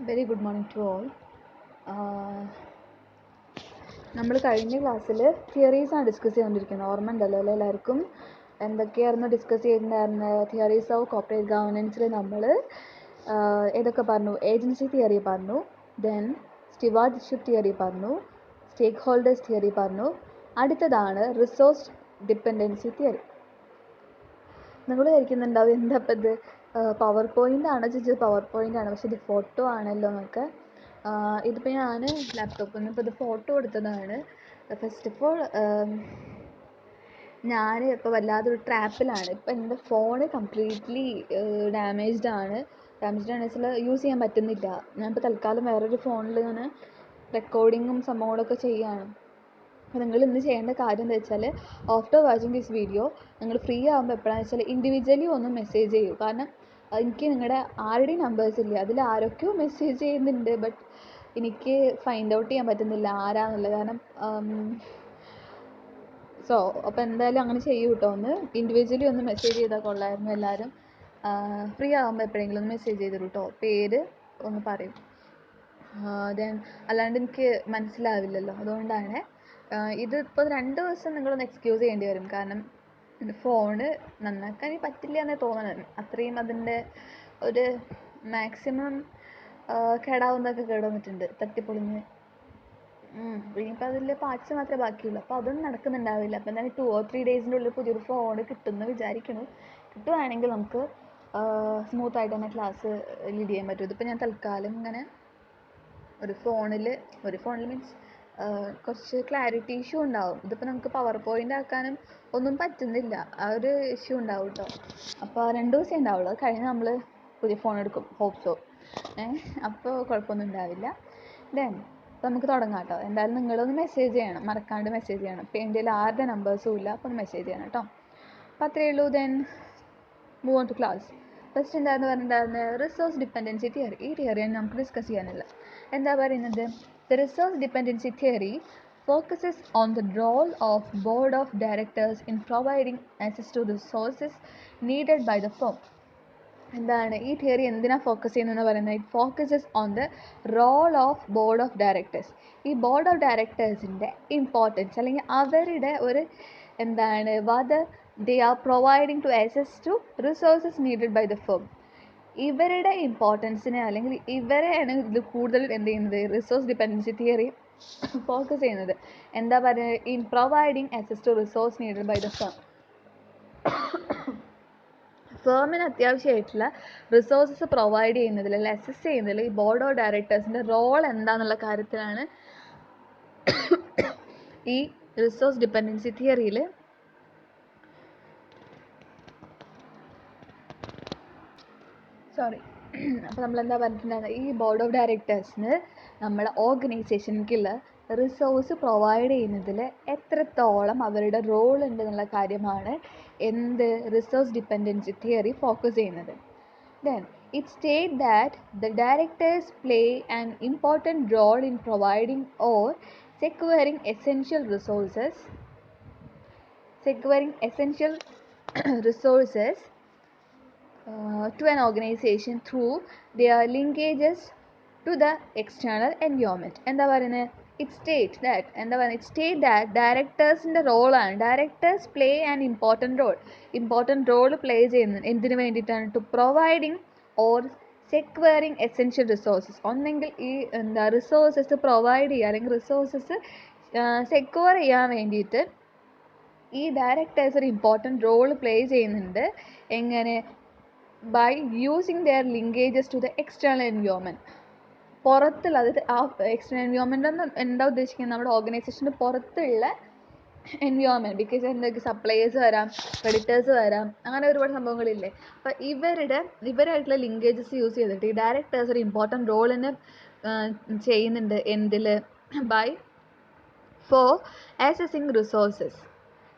Very good morning to all. നമ്മൾ കഴിഞ്ഞ ക്ലാസ്സിൽ തിയറീസാണ് ഡിസ്കസ് ചെയ്തുകൊണ്ടിരിക്കുന്നത്. ഓർമ്മ ഉണ്ടല്ലോ അല്ലേ എല്ലാവർക്കും? എന്തൊക്കെയായിരുന്നു ഡിസ്കസ് ചെയ്തിട്ടുണ്ടായിരുന്നത്? തിയറീസ് ഓഫ് കോർപ്പറേറ്റ് ഗവർണൻസിൽ നമ്മൾ ഏതൊക്കെ പറഞ്ഞു? ഏജൻസി തിയറി പറഞ്ഞു, ദെൻ സ്റ്റിവാർഡ്ഷിപ്പ് തിയറി പറഞ്ഞു, സ്റ്റേക്ക് ഹോൾഡേഴ്സ് തിയറി പറഞ്ഞു. അടുത്തതാണ് റിസോഴ്സ് ഡിപ്പെൻഡൻസി തിയറി. നിങ്ങൾ വിചാരിക്കുന്നുണ്ടാവും എന്താ ഇപ്പം ഇത് പവർ പോയിൻ്റ് ആണോ ചോദിച്ചത്? പവർ പോയിൻ്റ് ആണ്, പക്ഷെ ഇത് ഫോട്ടോ ആണല്ലോ എന്നൊക്കെ. ഇതിപ്പോൾ ഞാൻ ലാപ്ടോപ്പിൽ നിന്ന് ഇപ്പോൾ ഇത് ഫോട്ടോ എടുത്തതാണ്. ഫസ്റ്റ് ഓഫ് ഓൾ ഞാൻ ഇപ്പോൾ വല്ലാതൊരു ട്രാപ്പിലാണ്. ഇപ്പം എൻ്റെ ഫോണ് കംപ്ലീറ്റ്ലി ഡാമേജ്ഡ് ആണ് വെച്ചാൽ യൂസ് ചെയ്യാൻ പറ്റുന്നില്ല. ഞാനിപ്പോൾ തൽക്കാലം വേറൊരു ഫോണിൽ ഞാൻ റെക്കോർഡിങ്ങും സംഭവങ്ങളൊക്കെ ചെയ്യുകയാണ്. അപ്പോൾ നിങ്ങൾ ഇന്ന് ചെയ്യേണ്ട കാര്യം എന്താ വെച്ചാൽ, ആഫ്റ്റർ വാച്ചിങ് ദിസ് വീഡിയോ നിങ്ങൾ ഫ്രീ ആകുമ്പോൾ എപ്പോഴാണെന്ന് വെച്ചാൽ ഇൻഡിവിജ്വലി ഒന്ന് മെസ്സേജ് ചെയ്യൂ. കാരണം എനിക്ക് നിങ്ങളുടെ ആരുടെയും നമ്പേഴ്സ് ഇല്ല. അതിൽ ആരൊക്കെയോ മെസ്സേജ് ചെയ്യുന്നുണ്ട്, ബട്ട് എനിക്ക് ഫൈൻഡ് ഔട്ട് ചെയ്യാൻ പറ്റുന്നില്ല ആരാന്നുള്ളത്. കാരണം അപ്പോൾ എന്തായാലും അങ്ങനെ ചെയ്യൂ കേട്ടോ. ഒന്ന് ഇൻഡിവിജ്വലി ഒന്ന് മെസ്സേജ് ചെയ്താൽ കൊള്ളായിരുന്നു എല്ലാവരും. ഫ്രീ ആകുമ്പോൾ എപ്പോഴെങ്കിലും ഒന്ന് മെസ്സേജ് ചെയ്തിട്ടു കേട്ടോ. പേര് ഒന്ന് പറയും. ദെൻ അല്ലാണ്ട് എനിക്ക് മനസ്സിലാവില്ലല്ലോ, അതുകൊണ്ടാണ്. ഇതിപ്പോൾ 2 ദിവസം നിങ്ങളൊന്ന് എക്സ്ക്യൂസ് ചെയ്യേണ്ടി വരും. കാരണം എൻ്റെ ഫോണ് നന്നാക്കാൻ പറ്റില്ല എന്നേ തോന്നണം. അത്രയും അതിൻ്റെ ഒരു മാക്സിമം കേടാവുന്നതൊക്കെ കേടുവന്നിട്ടുണ്ട്, തട്ടിപ്പൊളിഞ്ഞ്. ഇനിയിപ്പോൾ അതിൽ പാർട്സ് മാത്രമേ ബാക്കിയുള്ളൂ. അപ്പോൾ അതൊന്നും നടക്കുന്നുണ്ടാവില്ല. അപ്പോൾ എന്തായാലും 2 or 3 ഡേയ്സിൻ്റെ ഉള്ളിൽ പുതിയൊരു ഫോൺ കിട്ടുമെന്ന് വിചാരിക്കുന്നു. കിട്ടുവാണെങ്കിൽ നമുക്ക് സ്മൂത്തായിട്ട് തന്നെ ക്ലാസ് ലീഡ് ചെയ്യാൻ പറ്റും. ഇതിപ്പോൾ ഞാൻ തൽക്കാലം ഇങ്ങനെ ഒരു ഫോണിൽ മീൻസ് കുറച്ച് ക്ലാരിറ്റി ഇഷ്യൂ ഉണ്ടാവും. ഇതിപ്പോൾ നമുക്ക് പവർ പോയിൻ്റ് ആക്കാനും ഒന്നും പറ്റുന്നില്ല. ആ ഒരു ഇഷ്യൂ ഉണ്ടാവും കേട്ടോ. അപ്പോൾ 2 ദിവസമേ ഉണ്ടാവുള്ളൂ. അത് കഴിഞ്ഞ് നമ്മൾ പുതിയ ഫോൺ എടുക്കും, ഹോപ്പ് സോ. അപ്പോൾ കുഴപ്പമൊന്നും ഉണ്ടാവില്ല. ദെൻ അപ്പോൾ നമുക്ക് തുടങ്ങാം കേട്ടോ. എന്തായാലും നിങ്ങളൊന്ന് മെസ്സേജ് ചെയ്യണം, മറക്കാണ്ട് മെസ്സേജ് ചെയ്യണം. ഇപ്പോൾ എൻ്റെ ആരുടെ നമ്പേഴ്സും ഇല്ല, അപ്പോൾ ഒന്ന് മെസ്സേജ് ചെയ്യണം കേട്ടോ. അപ്പോൾ അത്രയേ ഉള്ളൂ. Then move on to class. First എന്താണെന്ന് പറഞ്ഞിട്ടുണ്ടായിരുന്നത് റിസോഴ്സ് ഡിപ്പെൻഡൻസി തിയറി. ഈ തിയറിയാണ് നമുക്ക് ഡിസ്കസ് ചെയ്യാനുള്ളത്. എന്താ പറയുന്നത്? The resource dependency theory focuses on the role of board of directors in providing access to resources needed by the firm. എന്താണ് ഈ theory എന്തിനാണ് ഫോക്കസ് ചെയ്യുന്നതെന്ന് പറയുന്നത്? It focuses on the role of board of directors. ഈ board of ഡയറക്ടേഴ്സിൻ്റെ importance, അല്ലെങ്കിൽ അവരുടെ ഒരു എന്താണ് they are providing to access to resources needed by the firm. ഇവരുടെ ഇമ്പോർട്ടൻസിനെ അല്ലെങ്കിൽ ഇവരെയാണ് ഇത് കൂടുതൽ എന്ത് ചെയ്യുന്നത്? റിസോഴ്സ് ഡിപ്പെൻഡൻസി തിയറി ഫോക്കസ് ചെയ്യുന്നത്. എന്താ പറയുക? In providing access to resource needed by the firm. ഫേമിന് അത്യാവശ്യമായിട്ടുള്ള റിസോഴ്സസ് പ്രൊവൈഡ് ചെയ്യുന്നതിൽ അല്ലെങ്കിൽ അസസ് ചെയ്യുന്നതിൽ ഈ ബോർഡ് ഓഫ് ഡയറക്ടേഴ്സിൻ്റെ റോൾ എന്താണെന്നുള്ള കാര്യത്തിലാണ് ഈ റിസോഴ്സ് ഡിപ്പെൻഡൻസി തിയറിയിൽ അപ്പോൾ നമ്മളെന്താ പറഞ്ഞിട്ടുണ്ടായിരുന്നത്? ഈ ബോർഡ് ഓഫ് ഡയറക്ടേഴ്സിന് നമ്മുടെ ഓർഗനൈസേഷനിലേക്കുള്ള റിസോഴ്സ് പ്രൊവൈഡ് ചെയ്യുന്നതിൽ എത്രത്തോളം അവരുടെ റോൾ ഉണ്ട് എന്നുള്ള കാര്യമാണ് എന്ത് റിസോഴ്സ് ഡിപ്പെൻഡൻസി തിയറി ഫോക്കസ് ചെയ്യുന്നത്. Then it states that the directors play an important role in providing or securing essential resources to an organization through their linkages to the external environment. എന്താ പറയുന്നത്? It states that ഡയറക്ടേഴ്സിൻ്റെ റോളാണ്. Directors play an important role play ചെയ്യുന്നത് എന്തിനു വേണ്ടിയിട്ടാണ്? To providing or securing essential resources. ഒന്നെങ്കിൽ ഈ resources provide ചെയ്യുക അല്ലെങ്കിൽ റിസോഴ്സസ് സെക്യൂർ ചെയ്യാൻ വേണ്ടിയിട്ട് ഈ ഡയറക്ടേഴ്സ് ഒരു ഇമ്പോർട്ടൻറ്റ് റോൾ പ്ലേ ചെയ്യുന്നുണ്ട്. എങ്ങനെ? By using their linkages to the external environment. പുറത്തുള്ള, അതായത് ആ എക്സ്റ്റേണൽ എൻവയോൺമെൻ്റ് എന്ന് എന്താ ഉദ്ദേശിക്കുന്നത്? നമ്മുടെ ഓർഗനൈസേഷന് പുറത്തുള്ള എൻവയോൺമെൻറ്റ്. ബിക്കോസ് എന്തൊക്കെ സപ്ലയേഴ്സ് വരാം, ക്രെഡിറ്റേഴ്സ് വരാം, അങ്ങനെ ഒരുപാട് സംഭവങ്ങളില്ലേ. അപ്പോൾ ഇവരായിട്ടുള്ള ലിങ്കേജസ് യൂസ് ചെയ്തിട്ട് ഈ ഡയറക്ടേഴ്സ് ഒരു ഇമ്പോർട്ടൻറ്റ് റോൾ തന്നെ ചെയ്യുന്നുണ്ട്. എന്തിൽ? For accessing resources.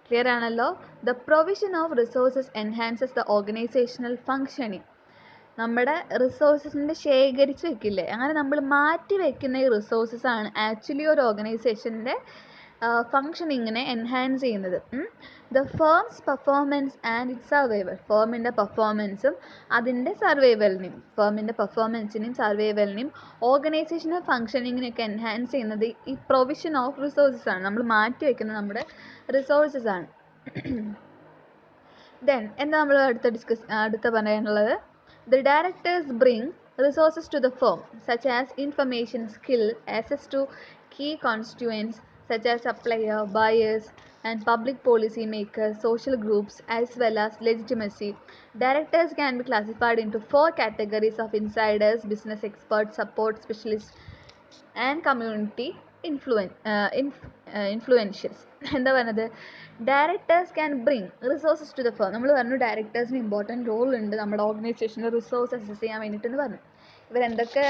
ക്ലിയർ ആണല്ലോ? The provision of resources enhances the organisational functioning. നമ്മുടെ റിസോഴ്സസിൻ്റെ ശേഖരിച്ച് വെക്കില്ലേ, അങ്ങനെ നമ്മൾ മാറ്റി വെക്കുന്ന ഈ റിസോഴ്സസ് ആണ് ആക്ച്വലി ഒരു ഓർഗനൈസേഷൻ്റെ ഫങ്ഷനിങ്ങിനെ എൻഹാൻസ് ചെയ്യുന്നത്. The firm's performance and its survival. ഫേമിൻ്റെ പെർഫോമൻസും അതിൻ്റെ സർവൈവലിനെയും ഓർഗനൈസേഷണൽ ഫങ്ഷനിങ്ങിനെയൊക്കെ എൻഹാൻസ് ചെയ്യുന്നത് ഈ പ്രൊവിഷൻ ഓഫ് റിസോഴ്സസ് ആണ്. നമ്മൾ മാറ്റി വയ്ക്കുന്ന നമ്മുടെ റിസോഴ്സസ് ആണ്. ദെൻ എന്താ നമ്മൾ അടുത്ത പറയാനുള്ളത്? The directors bring resources to the firm such as information, skill, access to key constituents such as supplier, buyers and public policy makers, social groups as well as legitimacy. Directors can be classified into 4 categories of insiders, business experts, support specialists and community influentials. എന്താ പറഞ്ഞത്? Directors can bring resources to the firm. നമ്മൾ പറഞ്ഞു ഡയറക്ടേഴ്സിന് important role ഉണ്ട് നമ്മുടെ ഓർഗനൈസേഷനിൽ resource assess ചെയ്യാൻ വേണ്ടിയിട്ടെന്ന് പറഞ്ഞു. ഇവരെന്തൊക്കെ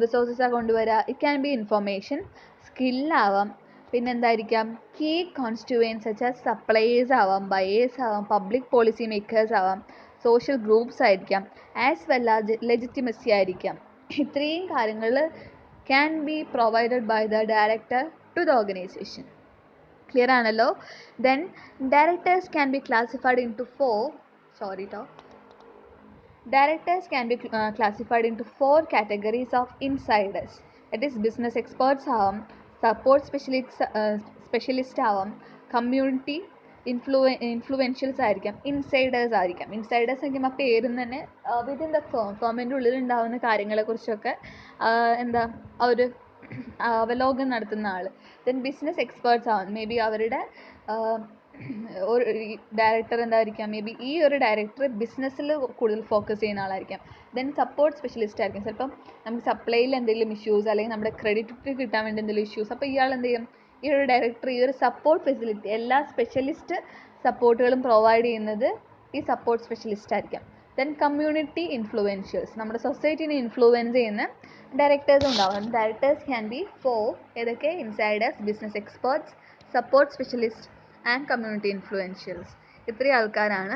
റിസോഴ്സസാണ് കൊണ്ടുവരിക? ഇറ്റ് ക്യാൻ ബി ഇൻഫർമേഷൻ, സ്കില്ലാവാം, പിന്നെന്തായിരിക്കാം, key constituents such as suppliers ആവാം, ബയേഴ്സ് ആവാം, പബ്ലിക് പോളിസി മേക്കേഴ്സ് ആവാം, സോഷ്യൽ ഗ്രൂപ്പ്സ് ആയിരിക്കാം, ആസ് വെൽ ആസ് ലെജിറ്റിമസി ആയിരിക്കാം. ഇത്രയും കാര്യങ്ങൾ can be provided by the director to the organization. Clear ആണല്ലോ? Then directors can be classified into four categories of insiders. That is business experts ആവാം, support specialist ആവാം, community ഇൻഫ്ലുവൻഷ്യൽസ് ആയിരിക്കാം, insiders ആയിരിക്കാം. Insiders ആയിരിക്കും ആ പേരും തന്നെ വിതിൻ ദ ഫേമിൻ്റെ ഉള്ളിൽ ഉണ്ടാകുന്ന കാര്യങ്ങളെക്കുറിച്ചൊക്കെ ഒരു അവലോകനം നടത്തുന്ന ആൾ. ദെൻ ബിസിനസ് എക്സ്പേർട്സ് ആവും, മേ ബി അവരുടെ ഒരു ഡയറക്ടർ എന്തായിരിക്കാം, മേ ബി ഈ ഒരു ഡയറക്ടർ ബിസിനസ്സിൽ കൂടുതൽ ഫോക്കസ് ചെയ്യുന്ന ആളായിരിക്കാം. ദെൻ സപ്പോർട്ട് സ്പെഷ്യലിസ്റ്റ് ആയിരിക്കും, ചിലപ്പം നമുക്ക് സപ്ലൈയിൽ എന്തെങ്കിലും ഇഷ്യൂസ് അല്ലെങ്കിൽ നമ്മുടെ ക്രെഡിറ്റ് കിട്ടാൻ വേണ്ടി എന്തെങ്കിലും ഇഷ്യൂസ്, അപ്പോൾ ഇയാൾ എന്ത് ചെയ്യും, ഈ ഒരു ഡയറക്ടർ ഈ ഒരു സപ്പോർട്ട് ഫെസിലിറ്റി എല്ലാ സ്പെഷ്യലിസ്റ്റ് സപ്പോർട്ടുകളും പ്രൊവൈഡ് ചെയ്യുന്നത് ഈ സപ്പോർട്ട് സ്പെഷ്യലിസ്റ്റ് ആയിരിക്കാം. ദെൻ കമ്മ്യൂണിറ്റി ഇൻഫ്ലുവൻഷ്യൽസ്, നമ്മുടെ സൊസൈറ്റീനെ ഇൻഫ്ലുവൻസ് ചെയ്യുന്ന ഡയറക്ടേഴ്സും ഉണ്ടാവും. ഡയറക്ടേഴ്സ് ക്യാൻ ബി 4 ഏതൊക്കെ? Insiders, business experts, support specialist and community influentials. ഇത്രയും ആൾക്കാരാണ്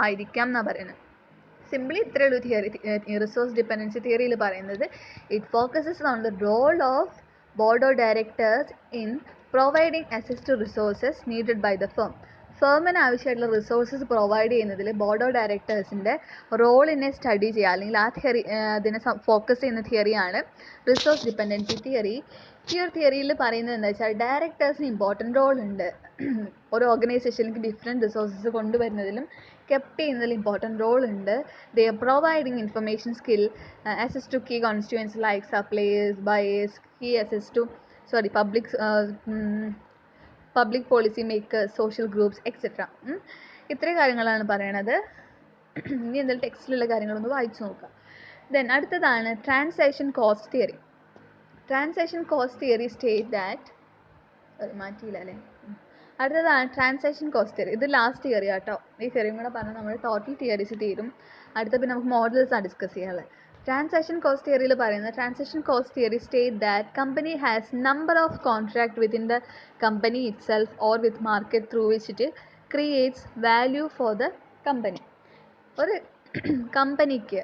ആയിരിക്കാം എന്നാണ് പറയുന്നത്. സിംപ്ലി ഇത്രയുള്ളൂ തിയറി. റിസോഴ്സ് ഡിപ്പെൻഡൻസി തിയറിയിൽ പറയുന്നത് it focuses on the role of board of directors in providing access to resources needed by the firm. ഫേമിന് ആവശ്യമായിട്ടുള്ള റിസോഴ്സസ് പ്രൊവൈഡ് ചെയ്യുന്നതിൽ ബോർഡ് ഓഫ് ഡയറക്ടേഴ്സിൻ്റെ റോളിനെ സ്റ്റഡി ചെയ്യുക, അല്ലെങ്കിൽ ആ തിയറി അതിനെ ഫോക്കസ് ചെയ്യുന്ന തിയറിയാണ് റിസോഴ്സ് ഡിപ്പെൻഡൻസി തിയറി. ഈ ഒരു തിയറിയിൽ പറയുന്നത് എന്താ വെച്ചാൽ ഡയറക്ടേഴ്സിന് ഇമ്പോർട്ടൻറ്റ് റോൾ ഉണ്ട്. ഒരു ഓർഗനൈസേഷനിലേക്ക് ഡിഫറെൻറ്റ് റിസോഴ്സസ് കൊണ്ടുവരുന്നതിലും കെപ്റ്റ് ചെയ്യുന്നതിൽ ഇമ്പോർട്ടൻറ്റ് റോൾ ഉണ്ട്. They are providing information skill, access to key constituents like suppliers, buyers, key access to public policy makers, social groups, etc. ഇത്രയും കാര്യങ്ങളാണ് പറയണത്. ഇനി എന്തെങ്കിലും ടെക്സ്റ്റിലുള്ള കാര്യങ്ങളൊന്ന് വായിച്ചു നോക്കാം. ദെൻ അടുത്തതാണ് transaction cost theory. Transaction cost theory state that അടുത്തതാണ് ട്രാൻസാക്ഷൻ കോസ്റ്റ് തിയറി. ഇത് ലാസ്റ്റ് തിയറി ആട്ടോ. ഈ തിയറിയും കൂടെ പറഞ്ഞാൽ നമ്മൾ ടോട്ടൽ തിയറീസ് തീരും. അടുത്ത പിന്നെ നമുക്ക് മോഡൽസാണ് ഡിസ്കസ് ചെയ്യാനുള്ളത്. ട്രാൻസാക്ഷൻ കോസ്റ്റ് തിയറിയിൽ പറയുന്നത് transaction cost theory state that company has number of contract within the company itself or with market through which it creates value for the company. ഒരു കമ്പനിക്ക്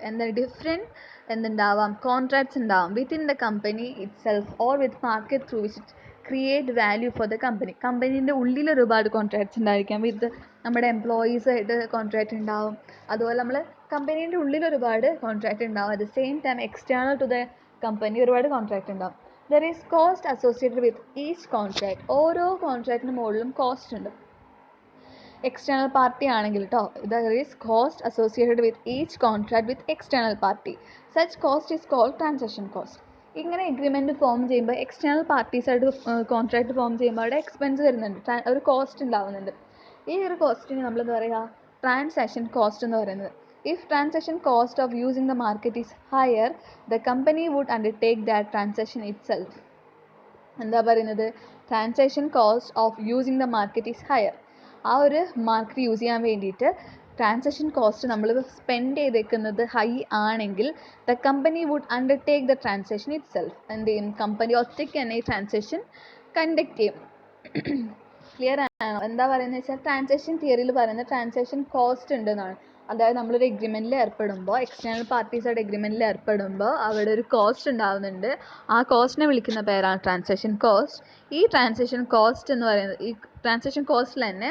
എന്തുണ്ടാവാം, കോൺട്രാക്ട്സ് ഉണ്ടാവാം within the company itself or with market through which it create value for the company. കമ്പനീൻ്റെ ഉള്ളിൽ ഒരുപാട് contracts ഉണ്ടായിരിക്കാം, വിത്ത് നമ്മുടെ എംപ്ലോയീസായിട്ട് contract ഉണ്ടാവും. അതുപോലെ നമ്മൾ കമ്പനീൻ്റെ ഉള്ളിൽ ഒരുപാട് കോൺട്രാക്റ്റ് ഉണ്ടാവും. At the same time external to the company ഒരുപാട് കോൺട്രാക്റ്റ് ഉണ്ടാവും. There is cost associated with each contract. ഓരോ കോൺട്രാക്റ്റിന് മുകളിലും കോസ്റ്റ് ഉണ്ട്. എക്സ്റ്റേണൽ പാർട്ടി ആണെങ്കിൽ കേട്ടോ, there is cost associated with each contract with external party. Such cost is called transaction cost. ഇങ്ങനെ agreement form ചെയ്യുമ്പോൾ എക്സ്റ്റേണൽ പാർട്ടീസായിട്ട് കോൺട്രാക്ട് ഫോം ചെയ്യുമ്പോൾ അവിടെ എക്സ്പെൻസ് വരുന്നുണ്ട്, ഒരു കോസ്റ്റ് ഉണ്ടാവുന്നുണ്ട്. ഈ ഒരു കോസ്റ്റിന് നമ്മൾ എന്താ പറയുക, ട്രാൻസാക്ഷൻ കോസ്റ്റ് എന്ന് പറയുന്നത്. If transaction cost of using the market is higher the company would undertake that transaction itself. എന്താ പറയുന്നത്, transaction cost of using the market is higher. ആ ഒരു മാർക്കറ്റ് യൂസ് ചെയ്യാൻ വേണ്ടിയിട്ട് ട്രാൻസാക്ഷൻ കോസ്റ്റ് നമ്മൾ spend ചെയ്തേക്കുന്നത് ഹൈ ആണെങ്കിൽ the company would undertake the transaction itself. എന്ത് ചെയ്യും, കമ്പനി ഒറ്റയ്ക്ക് തന്നെ ഈ ട്രാൻസാക്ഷൻ കണ്ടക്ട് ചെയ്യും. ക്ലിയർ ആണോ? എന്താ പറയുന്നത് വെച്ചാൽ ട്രാൻസാക്ഷൻ തിയറിയിൽ പറയുന്നത് ട്രാൻസാക്ഷൻ കോസ്റ്റ് ഉണ്ടെന്നാണ്. അതായത് നമ്മളൊരു എഗ്രിമെൻറ്റിൽ ഏർപ്പെടുമ്പോൾ, എക്സ്റ്റേണൽ പാർട്ടീസായിട്ട് എഗ്രിമെൻറ്റിൽ ഏർപ്പെടുമ്പോൾ അവിടെ ഒരു കോസ്റ്റ് ഉണ്ടാകുന്നുണ്ട്. ആ കോസ്റ്റിനെ വിളിക്കുന്ന പേരാണ് ട്രാൻസാക്ഷൻ കോസ്റ്റ്. ഈ ട്രാൻസാക്ഷൻ കോസ്റ്റ് എന്ന് പറയുന്നത്, ഈ ട്രാൻസാക്ഷൻ കോസ്റ്റിൽ തന്നെ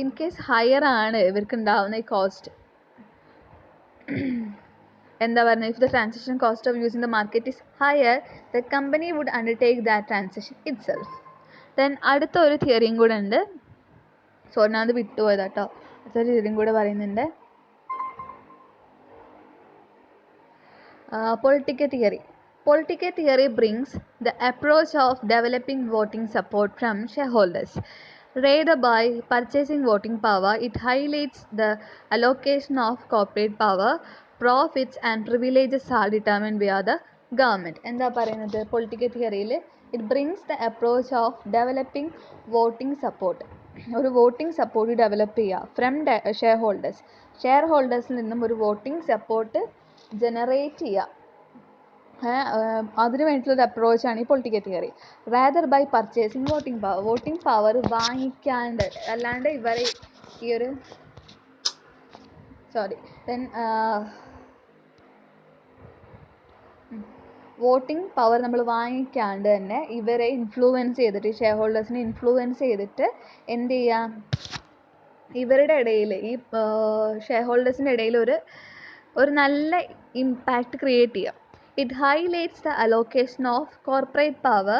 ഇൻ കേസ് ഹയർ ആണ് ഇവർക്ക് ഉണ്ടാകുന്ന ഈ കോസ്റ്റ്, എന്താ പറയുന്നത്, if the transaction cost of using the market is higher, the company would undertake that transaction itself. Then അടുത്ത ഒരു തിയറിയും കൂടെ ഉണ്ട്. സോറി, ഞാൻ അത് വിട്ടുപോയതാട്ടോ. അടുത്തൊരു തിയറിയും കൂടെ പറയുന്നുണ്ട്. Political theory. Political theory brings the approach of developing voting support from shareholders. Rather by purchasing voting power, it highlights the allocation of corporate power, profits and privileges are determined via the government. എന്താ പറയുന്നത് political തിയറിയിൽ? It brings the approach of developing voting support. ഒരു voting support develop ചെയ്യുക from share ഹോൾഡേഴ്സിൽ നിന്നും ഒരു voting support generate ചെയ്യുക. അതിന് വേണ്ടിയിട്ടുള്ളൊരു അപ്രോച്ചാണ് ഈ political theory. Rather by purchasing voting power വാങ്ങിക്കാണ്ട്, അല്ലാണ്ട് ഇവരെ ഈ ഒരു വോട്ടിംഗ് പവർ നമ്മൾ വാങ്ങിക്കാണ്ട് തന്നെ ഇവരെ ഇൻഫ്ലുവൻസ് ചെയ്തിട്ട്, ഷെയർ ഹോൾഡേഴ്സിനെ ഇൻഫ്ലുവൻസ് ചെയ്തിട്ട് എന്ത് ചെയ്യാം, ഇവരുടെ ഇടയിൽ, ഈ ഷെയർ ഹോൾഡേഴ്സിൻ്റെ ഇടയിൽ ഒരു നല്ല ഇമ്പാക്റ്റ് ക്രിയേറ്റ് ചെയ്യാം. It highlights the allocation of corporate power,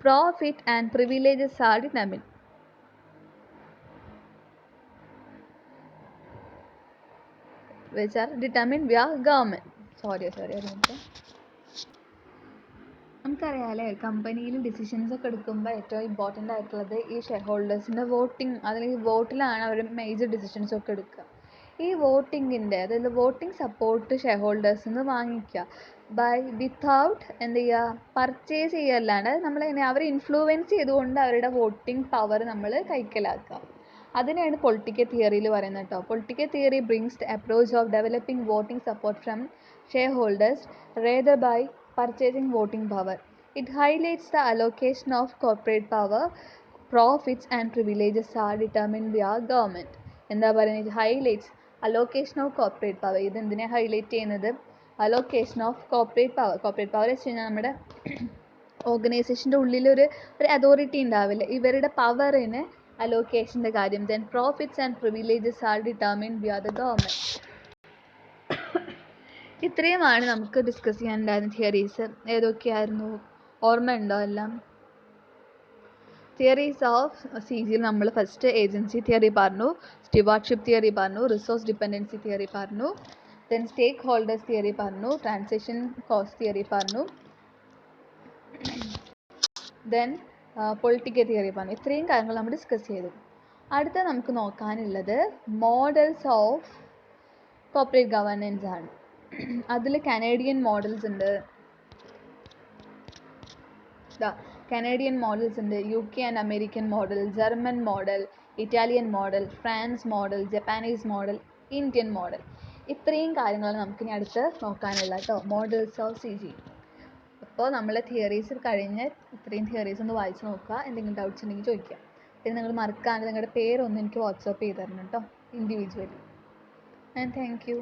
profit and privileges are determined. Which are determined via government. Sorry. നമുക്കറിയാമല്ലേ, കമ്പനിയിൽ ഡിസിഷൻസ് ഒക്കെ എടുക്കുമ്പോൾ ഏറ്റവും ഇമ്പോർട്ടൻ്റ് ആയിട്ടുള്ളത് ഈ ഷെയർ ഹോൾഡേഴ്സിൻ്റെ വോട്ടിംഗ്, അല്ലെങ്കിൽ വോട്ടിലാണ് അവർ മേജർ ഡിസിഷൻസ് ഒക്കെ എടുക്കുക. ഈ വോട്ടിങ്ങിൻ്റെ, അതായത് വോട്ടിംഗ് സപ്പോർട്ട് ഷെയർ ഹോൾഡേഴ്സിൽ നിന്ന് വാങ്ങിക്കുക വിത്തൗട്ട് എന്ത് ചെയ്യുക, പർച്ചേസ് ചെയ്യുകയല്ലാണ്ട് നമ്മളെങ്ങനെ അവരെ ഇൻഫ്ലുവൻസ് ചെയ്തുകൊണ്ട് അവരുടെ വോട്ടിംഗ് പവർ നമ്മൾ കൈക്കലാക്കുക. അതിനെയാണ് പൊളിറ്റിക്കൽ തിയറിയിൽ പറയുന്നത് കേട്ടോ. Political theory brings the approach of developing voting support from shareholders rather by purchasing voting power. It highlights the allocation of corporate power, profits and privileges are determined via government. എന്താ പറയുന്നത്, highlights allocation of corporate power. ഇതെന്തിനെ highlight ചെയ്യുന്നത്? Allocation of corporate power വെച്ച് കഴിഞ്ഞാൽ നമ്മുടെ ഓർഗനൈസേഷൻ്റെ ഉള്ളിലൊരു authority ഉണ്ടാവില്ല, ഇവരുടെ പവറിന് അലോക്കേഷൻ്റെ കാര്യം. Then profits and privileges are determined via the government. ഇത്രയുമാണ് നമുക്ക് ഡിസ്കസ് ചെയ്യാനുണ്ടായിരുന്ന തിയറീസ്. ഏതൊക്കെയായിരുന്നു, ഓർമ്മയുണ്ടോ എല്ലാം? തിയറീസ് ഓഫ് CG നമ്മൾ ഫസ്റ്റ് ഏജൻസി തിയറി പറഞ്ഞു, സ്റ്റുവാർഡ്ഷിപ്പ് തിയറി പറഞ്ഞു, റിസോഴ്സ് ഡിപ്പെൻഡൻസി തിയറി പറഞ്ഞു, ദെൻ സ്റ്റേക്ക് ഹോൾഡേഴ്സ് തിയറി പറഞ്ഞു, ട്രാൻസാക്ഷൻ കോസ്റ്റ് തിയറി പറഞ്ഞു, ദെൻ പൊളിറ്റിക്കൽ തിയറി പറഞ്ഞു. ഇത്രയും കാര്യങ്ങൾ നമ്മൾ ഡിസ്കസ് ചെയ്തു. അടുത്ത നമുക്ക് നോക്കാനുള്ളത് മോഡൽസ് ഓഫ് കോർപ്പറേറ്റ് ഗവർണൻസ് ആണ്. അതിൽ കനേഡിയൻ മോഡൽസ് ഉണ്ട്, കനേഡിയൻ മോഡൽസ് ഉണ്ട്, UK and American model, German model, Italian model, France model, Japanese model, Indian model. ഇത്രയും കാര്യങ്ങളാണ് നമുക്കിനി അടുത്ത് നോക്കാനുള്ള കേട്ടോ, മോഡൽസ് ഓഫ് CG. അപ്പോൾ നമ്മൾ തിയറീസ് കഴിഞ്ഞ് ഇത്രയും തിയറീസ് ഒന്ന് വായിച്ച് നോക്കുക. എന്തെങ്കിലും ഡൗട്ട്സ് ഉണ്ടെങ്കിൽ ചോദിക്കുക. പിന്നെ നിങ്ങൾ മറക്കാണ്ട് നിങ്ങളുടെ പേരൊന്ന് എനിക്ക് വാട്സാപ്പ് ചെയ്ത് തരണം കേട്ടോ, ഇൻഡിവിജ്വലി. And thank you.